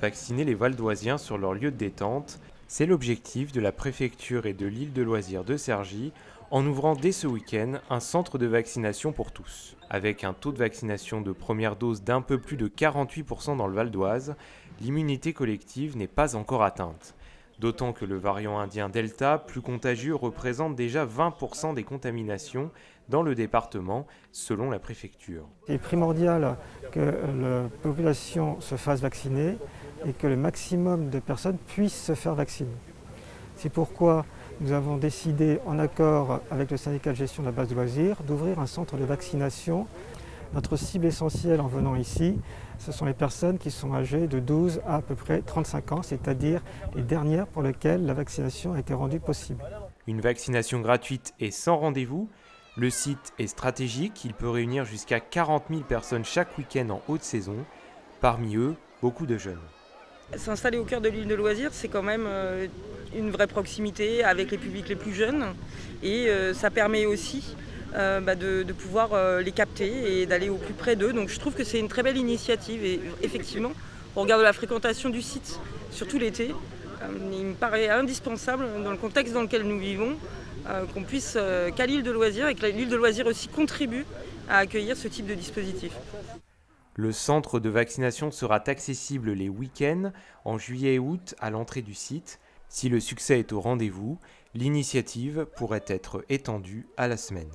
vacciner les Valdoisiens sur leur lieu de détente. C'est l'objectif de la préfecture et de l'île de loisirs de Cergy en ouvrant dès ce week-end un centre de vaccination pour tous. Avec un taux de vaccination de première dose d'un peu plus de 48% dans le Val d'Oise, l'immunité collective n'est pas encore atteinte. D'autant que le variant indien Delta, plus contagieux, représente déjà 20% des contaminations dans le département, selon la préfecture. Il est primordial que la population se fasse vacciner et que le maximum de personnes puissent se faire vacciner. C'est pourquoi nous avons décidé, en accord avec le syndicat de gestion de la base de loisirs, d'ouvrir un centre de vaccination. Notre cible essentielle en venant ici, ce sont les personnes qui sont âgées de 12 à peu près 35 ans, c'est-à-dire les dernières pour lesquelles la vaccination a été rendue possible. Une vaccination gratuite et sans rendez-vous. Le site est stratégique, il peut réunir jusqu'à 40 000 personnes chaque week-end en haute saison. Parmi eux, beaucoup de jeunes. S'installer au cœur de l'île de loisirs, c'est quand même une vraie proximité avec les publics les plus jeunes et ça permet aussi de pouvoir les capter et d'aller au plus près d'eux. Donc je trouve que c'est une très belle initiative et effectivement, au regard de la fréquentation du site, surtout l'été, il me paraît indispensable dans le contexte dans lequel nous vivons qu'on puisse qu'à l'île de loisirs et que l'île de loisirs aussi contribue à accueillir ce type de dispositif. Le centre de vaccination sera accessible les week-ends, en juillet et août, à l'entrée du site. Si le succès est au rendez-vous, l'initiative pourrait être étendue à la semaine.